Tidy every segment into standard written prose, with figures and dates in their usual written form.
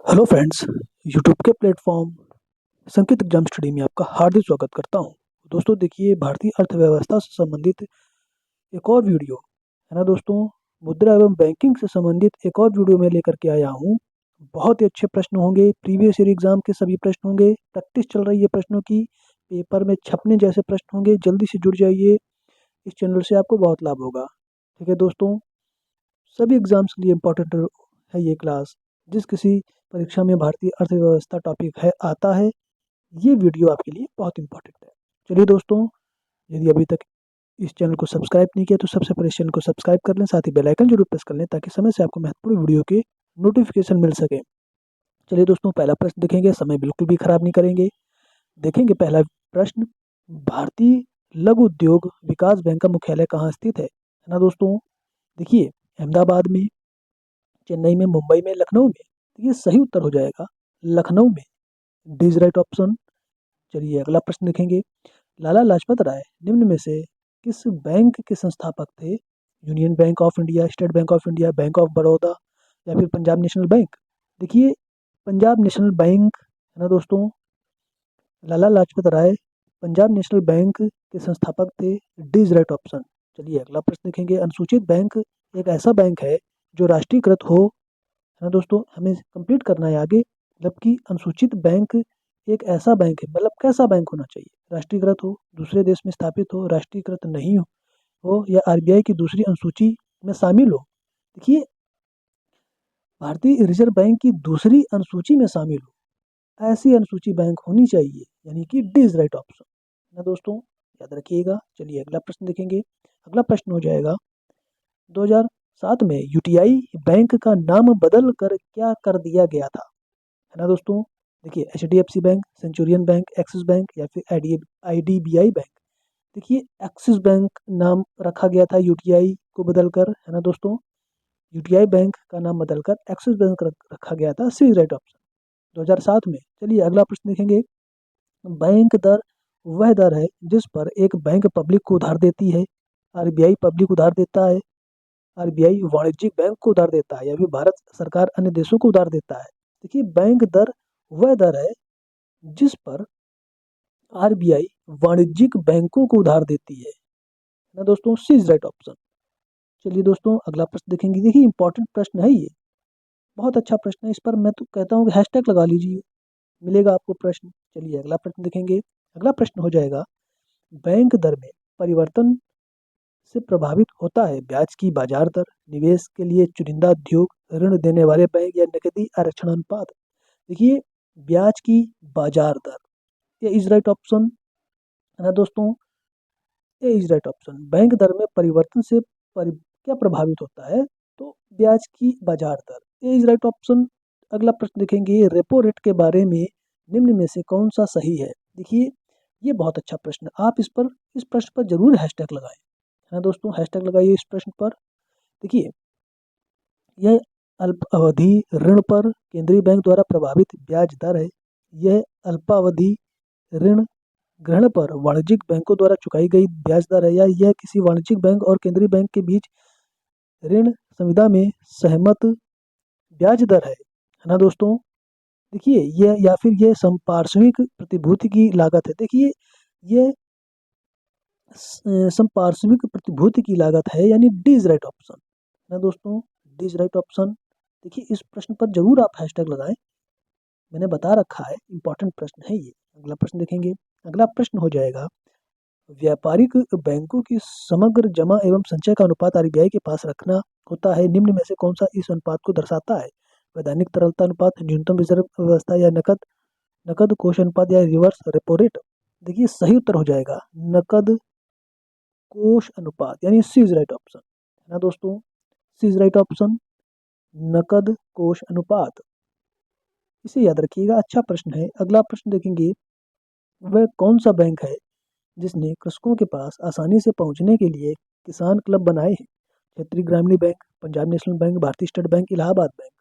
Hello friends, YouTube के platform संकेत exam study में आपका हार्दिक स्वागत करता हूं। दोस्तों देखिए, भारतीय अर्थव्यवस्था से संबंधित एक और वीडियो है ना दोस्तों। मुद्रा एवं बैंकिंग से संबंधित एक और वीडियो मैं लेकर के आया हूं। बहुत ही अच्छे प्रश्न होंगे, प्रीवियस ईयर एग्जाम के सभी प्रश्न होंगे। प्रैक्टिस चल रही है प्रश्नों की, पेपर में छपने जैसे प्रश्न होंगे। जल्दी से जुड़ जाइए, इस चैनल से आपको बहुत लाभ होगा। ठीक है दोस्तों, सभी एग्जाम्स के लिए इम्पोर्टेंट है ये क्लास। जिस किसी परीक्षा में भारतीय अर्थव्यवस्था टॉपिक है आता है, ये वीडियो आपके लिए बहुत इंपॉर्टेंट है। चलिए दोस्तों, यदि अभी तक इस चैनल को सब्सक्राइब नहीं किया तो सबसे पहले इस चैनल को सब्सक्राइब कर लें, साथ ही बेल आइकन जरूर प्रेस कर लें ताकि समय से आपको महत्वपूर्ण वीडियो के नोटिफिकेशन मिल सके। चलिए दोस्तों, पहला प्रश्न देखेंगे, समय बिल्कुल भी खराब नहीं करेंगे। देखेंगे पहला प्रश्न, भारतीय लघु उद्योग विकास बैंक का मुख्यालय कहाँ स्थित है ना दोस्तों। देखिए, अहमदाबाद में, चेन्नई में, मुंबई में, लखनऊ में। तो ये सही उत्तर हो जाएगा लखनऊ में। D is right option. चलिए अगला प्रश्न देखेंगे, लाला लाजपत राय निम्न में से किस बैंक के संस्थापक थे। Union bank of India, state bank of India, bank of Baroda या फिर पंजाब नेशनल बैंक। देखिए, पंजाब नेशनल बैंक है ना दोस्तों। लाला लाजपत राय पंजाब नेशनल बैंक के संस्थापक थे। D is right option. चलिए अगला प्रश्न देखेंगे, अनुसूचित बैंक एक ऐसा बैंक है जो राष्ट्रीयकृत हो, है ना दोस्तों। हमें कंप्लीट करना है आगे, जबकि अनुसूचित बैंक एक ऐसा बैंक है, मतलब कैसा बैंक होना चाहिए। राष्ट्रीयकृत हो, दूसरे देश में स्थापित हो, राष्ट्रीयकृत नहीं हो या आरबीआई की दूसरी अनुसूची में शामिल हो। देखिए, भारतीय रिजर्व बैंक की दूसरी अनुसूची में शामिल हो, ऐसी अनुसूची बैंक होनी चाहिए, यानी कि डी इज राइट ऑप्शन ना दोस्तों, याद रखिएगा। चलिए अगला प्रश्न देखेंगे। अगला प्रश्न हो जाएगा, 2007 में यूटीआई बैंक का नाम बदल कर क्या कर दिया गया था, है ना दोस्तों। देखिए, HDFC bank, Centurion bank, axis bank या फिर आईडीबीआई बैंक। देखिए, एक्सिस बैंक नाम रखा गया था यूटीआई को बदलकर, है ना दोस्तों। यूटीआई बैंक का नाम बदलकर एक्सिस बैंक रखा गया था। सी राइट ऑप्शन, 2007 में। चलिए अगला प्रश्न देखेंगे, बैंक दर वह दर है जिस पर एक बैंक पब्लिक को उधार देती है। आरबीआई पब्लिक उधार देता है, आरबीआई वाणिज्यिक बैंक को उधार देता है, या फिर भारत सरकार अन्य देशों को उधार देता है। देखिए, बैंक दर वह दर है जिस पर आरबीआई वाणिज्यिक बैंकों को उधार देती है ना दोस्तों। सी इज राइट ऑप्शन। चलिए दोस्तों, अगला प्रश्न देखेंगे। देखिए, इंपॉर्टेंट प्रश्न है ये, बहुत अच्छा प्रश्न है। इस पर मैं तो कहता हूँ कि हैशटैग लगा लीजिए, मिलेगा आपको प्रश्न। चलिए अगला प्रश्न देखेंगे। अगला प्रश्न हो जाएगा, बैंक दर में परिवर्तन से प्रभावित होता है ब्याज की बाजार दर, निवेश के लिए चुनिंदा उद्योग, ऋण देने वाले बैंक या नकदी आरक्षण अनुपात। देखिए, ब्याज की बाजार दर, ये इज राइट ऑप्शन है ना दोस्तों। ए इज राइट ऑप्शन। बैंक दर में परिवर्तन से क्या प्रभावित होता है, तो ब्याज की बाजार दर। ए इज राइट ऑप्शन। अगला प्रश्न देखेंगे, रेपो रेट के बारे में निम्न में से कौन सा सही है। देखिए, ये बहुत अच्छा प्रश्न, आप इस प्रश्न पर जरूर हैशटैग लगाएं, है ना दोस्तों। हैशटैग लगाइए इस प्रश्न पर। देखिए, यह अल्प अवधि ऋण पर केंद्रीय बैंक द्वारा प्रभावित ब्याज दर है। यह अल्पावधि ऋण ग्रहण पर वाणिज्यिक बैंकों द्वारा चुकाई गई ब्याज दर है, या यह किसी वाणिज्यिक बैंक और केंद्रीय बैंक के बीच ऋण संविदा में सहमत ब्याज दर है ना दोस्तों। देखिए, यह या फिर यह संपार्श्विक प्रतिभूति की लागत है। देखिए, यह संपार्श्विक प्रतिभूति की लागत है, यानी डी इज राइट ऑप्शन ना दोस्तों। D is right option. देखिए, इस प्रश्न पर जरूर आप हैशटैग लगाएं, मैंने बता रखा है, इंपॉर्टेंट प्रश्न है ये। अगला प्रश्न देखेंगे। अगला प्रश्न हो जाएगा, व्यापारिक बैंकों की समग्र जमा एवं संचय का अनुपात आरबीआई के पास रखना होता है। निम्न में से कौन सा इस अनुपात को दर्शाता है। वैधानिक तरलता अनुपात, न्यूनतम रिजर्व व्यवस्था, या नकद नकद कोष अनुपात, या रिवर्स रेपो रेट। देखिए, सही उत्तर हो जाएगा नकद कोष अनुपात, यानी सी इज राइट ऑप्शन है ना दोस्तों। सी इज राइट ऑप्शन, नकद कोष अनुपात। इसे याद रखिएगा, अच्छा प्रश्न है। अगला प्रश्न देखेंगे, वह कौन सा बैंक है जिसने कृषकों के पास आसानी से पहुंचने के लिए किसान क्लब बनाए हैं। क्षेत्रीय ग्रामीण बैंक, पंजाब नेशनल बैंक, भारतीय स्टेट बैंक, इलाहाबाद बैंक।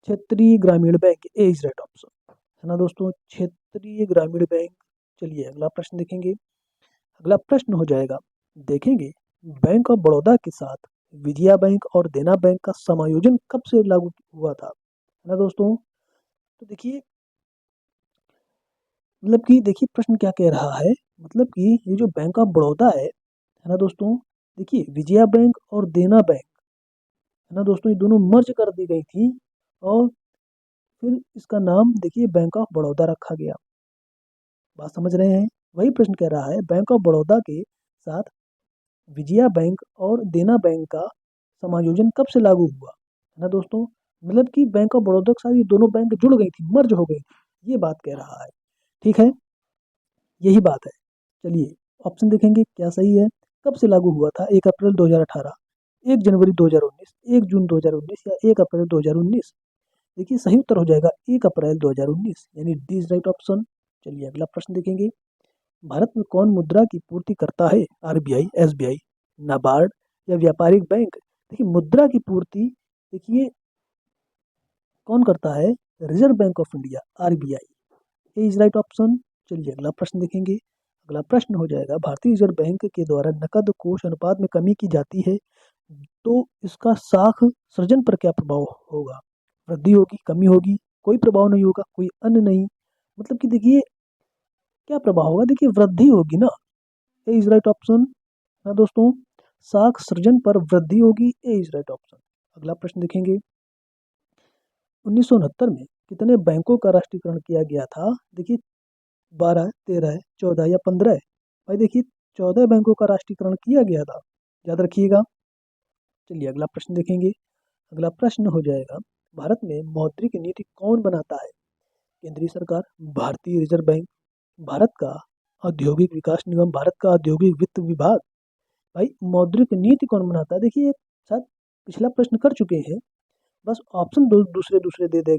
क्षेत्रीय ग्रामीण bank, A is right option है ना दोस्तों। क्षेत्रीय ग्रामीण बैंक। चलिए अगला प्रश्न देखेंगे। अगला प्रश्न हो जाएगा, देखेंगे, बैंक ऑफ बड़ौदा के साथ विजया बैंक और देना बैंक का समायोजन कब से लागू हुआ था। ना दोस्तों। तो देखिए मतलब कि देखिए प्रश्न क्या कह रहा है, मतलब कि ये जो बैंक ऑफ बड़ौदा है ना दोस्तों, देखिए विजया बैंक और देना बैंक है ना दोस्तों, ये दोनों मर्ज कर दी गई थी और फिर इसका नाम देखिए बैंक ऑफ बड़ौदा रखा गया। बात समझ रहे हैं? वही प्रश्न कह रहा है बैंक ऑफ बड़ौदा के साथ विजया बैंक और देना बैंक का समायोजन कब से लागू हुआ, है ना दोस्तों। मतलब कि बैंक ऑफ बड़ौदा के साथ ये दोनों बैंक जुड़ गई थी, मर्ज हो गई थी, ये बात कह रहा है। ठीक है, यही बात है। चलिए ऑप्शन देखेंगे क्या सही है। कब से लागू हुआ था? 1 अप्रैल 2018, 1 जनवरी 2019, 1 जून 2019 या 1 अप्रैल 2019। देखिए सही उत्तर हो जाएगा 1 अप्रैल 2019, यानी डी इज राइट ऑप्शन। चलिए अगला प्रश्न देखेंगे। भारत में कौन मुद्रा की पूर्ति करता है? आरबीआई, एसबीआई, नाबार्ड या व्यापारिक बैंक? देखिए मुद्रा की पूर्ति देखिए कौन करता है? Reserve bank of India, RBI. A is right option. चलिए अगला प्रश्न देखेंगे। अगला प्रश्न हो जाएगा भारतीय रिजर्व बैंक के द्वारा नकद कोष अनुपात में कमी की जाती है तो इसका साख सृजन पर क्या प्रभाव होगा? वृद्धि होगी, कमी होगी, कोई प्रभाव नहीं होगा, कोई अन्य नहीं। मतलब कि देखिए क्या प्रभाव होगा? देखिए वृद्धि होगी ना, ए इज राइट ऑप्शन है दोस्तों। साख सृजन पर वृद्धि होगी, ए इज राइट ऑप्शन। अगला प्रश्न देखेंगे। 1969 में कितने बैंकों का राष्ट्रीयकरण किया गया था? देखिए 12, 13, 14 या 15। भाई देखिए 14 बैंकों का राष्ट्रीयकरण किया गया था, याद रखिएगा। चलिए अगला प्रश्न देखेंगे। अगला प्रश्न हो जाएगा भारत में मौद्रिक नीति कौन बनाता है? केंद्रीय सरकार, भारतीय रिजर्व बैंक, भारत का औद्योगिक विकास निगम, भारत का औद्योगिक वित्त विभाग। भाई मौद्रिक नीति कौन बनाता है? देखिए शायद पिछला प्रश्न कर चुके हैं, बस ऑप्शन दूसरे दूसरे दे दिए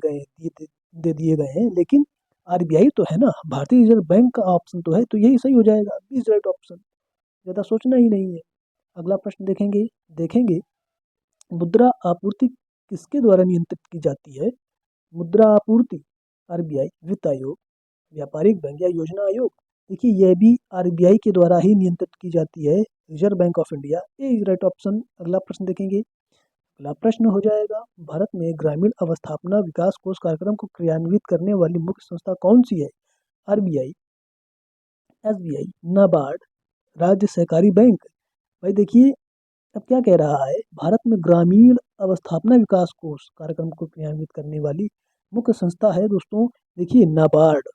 गए हैं, लेकिन आरबीआई तो है ना, भारतीय रिजर्व बैंक का ऑप्शन तो है, तो यही सही हो जाएगा, बी इज राइट ऑप्शन। ज़्यादा सोचना ही नहीं है। अगला प्रश्न देखेंगे देखेंगे मुद्रा आपूर्ति किसके द्वारा नियंत्रित की जाती है? मुद्रा आपूर्ति, आरबीआई, वित्त आयोग, व्यापारिक बैंक या योजना आयोग? देखिए यह भी आरबीआई के द्वारा ही नियंत्रित की जाती है, reserve bank of India. A is right option. अगला प्रश्न देखेंगे। अगला प्रश्न हो जाएगा भारत में ग्रामीण अवस्थापना विकास कोष कार्यक्रम को क्रियान्वित करने वाली मुख्य संस्था कौन सी है? आरबीआई, एसबीआई, नाबार्ड, राज्य सहकारी बैंक। भाई देखिए अब क्या कह रहा है, भारत में ग्रामीण अवस्थापना विकास कोष कार्यक्रम को क्रियान्वित करने वाली मुख्य संस्था है दोस्तों, देखिए नाबार्ड।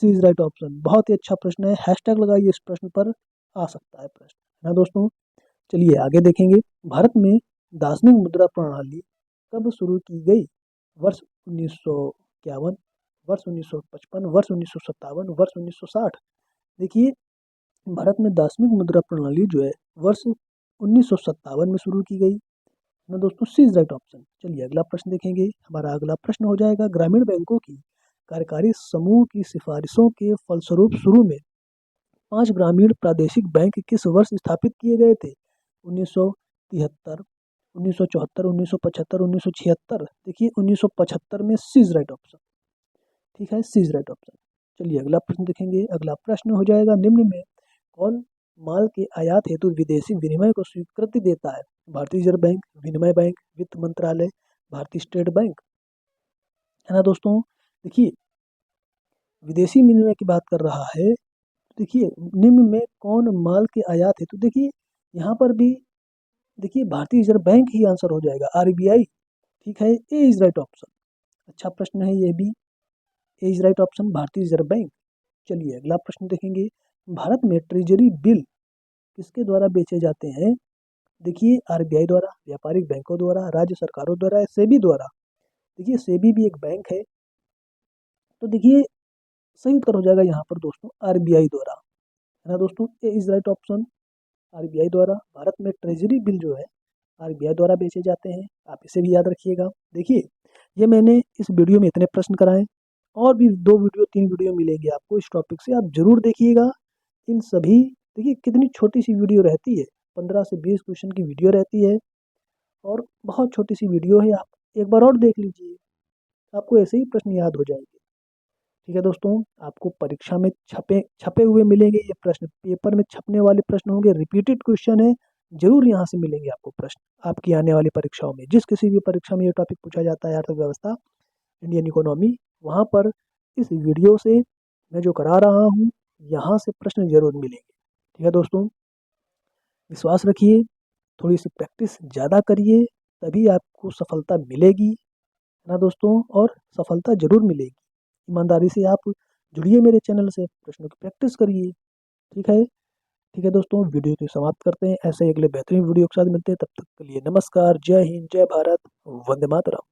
सी इज राइट ऑप्शन। बहुत ही अच्छा प्रश्न है, हैशटैग लगाइए इस प्रश्न पर, आ सकता है प्रश्न, है ना दोस्तों। चलिए आगे देखेंगे। भारत में दार्शनिक मुद्रा प्रणाली कब शुरू की गई? वर्ष 1951, वर्ष 1955, वर्ष 1957, वर्ष 1960। देखिए भारत में दार्शनिक मुद्रा प्रणाली जो है वर्ष 1957 में शुरू की गई ना दोस्तों, सी इज राइट ऑप्शन। चलिए अगला प्रश्न देखेंगे। हमारा अगला प्रश्न हो जाएगा ग्रामीण बैंकों की कार्यकारी समूह की सिफारिशों के फलस्वरूप शुरू में 5 ग्रामीण प्रादेशिक बैंक किस वर्ष स्थापित किए गए थे? 1973, 1974, 1975, 1976। देखिए 1975 में, सी इज राइट ऑप्शन। ठीक है, सी इज राइट ऑप्शन। चलिए अगला प्रश्न देखेंगे। अगला प्रश्न हो जाएगा निम्न में कौन माल के आयात हेतु विदेशी विनिमय को स्वीकृति देता है? भारतीय रिजर्व बैंक, विनिमय बैंक, वित्त मंत्रालय, भारतीय स्टेट बैंक, है ना दोस्तों। देखिए विदेशी विनिमय की बात कर रहा है, देखिए निम्न में कौन माल के आयात हेतु, देखिए यहाँ पर भी देखिए भारतीय रिजर्व बैंक ही आंसर हो जाएगा, आरबीआई। ठीक है, ए इज राइट ऑप्शन। अच्छा प्रश्न है ये भी, ए इज राइट ऑप्शन, भारतीय रिजर्व बैंक। चलिए अगला प्रश्न देखेंगे। भारत में ट्रेजरी बिल किसके द्वारा बेचे जाते हैं? देखिए आरबीआई द्वारा, व्यापारिक बैंकों द्वारा, राज्य सरकारों द्वारा या सेबी द्वारा? देखिए सेबी भी एक बैंक है, तो देखिए सही उत्तर हो जाएगा यहाँ पर दोस्तों आरबीआई द्वारा, है ना दोस्तों। ए इज राइट ऑप्शन, आरबीआई द्वारा। भारत में ट्रेजरी बिल जो है आरबीआई द्वारा बेचे जाते हैं, आप इसे भी याद रखिएगा। देखिए ये मैंने इस वीडियो में इतने प्रश्न कराए, और भी 2 वीडियो 3 वीडियो मिलेंगे आपको इस टॉपिक से, आप जरूर देखिएगा इन सभी। देखिए कितनी छोटी सी वीडियो रहती है, 15 से 20 क्वेश्चन की वीडियो रहती है, और बहुत छोटी सी वीडियो है, आप एक बार और देख लीजिए, आपको ऐसे ही प्रश्न याद हो जाएंगे। ठीक है दोस्तों, आपको परीक्षा में छपे छपे हुए मिलेंगे ये प्रश्न, पेपर में छपने वाले प्रश्न होंगे, रिपीटेड क्वेश्चन है, जरूर यहाँ से मिलेंगे आपको प्रश्न आपकी आने वाली परीक्षाओं में, जिस किसी भी परीक्षा में ये टॉपिक पूछा जाता है अर्थव्यवस्था, इंडियन इकोनॉमी, वहाँ पर इस वीडियो से मैं जो करा रहा हूँ यहाँ से प्रश्न जरूर मिलेंगे। ठीक है दोस्तों, विश्वास रखिए, थोड़ी सी प्रैक्टिस ज़्यादा करिए, तभी आपको सफलता मिलेगी, है ना दोस्तों, और सफलता ज़रूर मिलेगी। ईमानदारी से आप जुड़िए मेरे चैनल से, प्रश्नों की प्रैक्टिस करिए। ठीक है, ठीक है दोस्तों, वीडियो को समाप्त करते हैं। ऐसे ही अगले बेहतरीन वीडियो के साथ मिलते हैं, तब तक के लिए नमस्कार, जय हिंद, जय भारत, वंदे मातरम।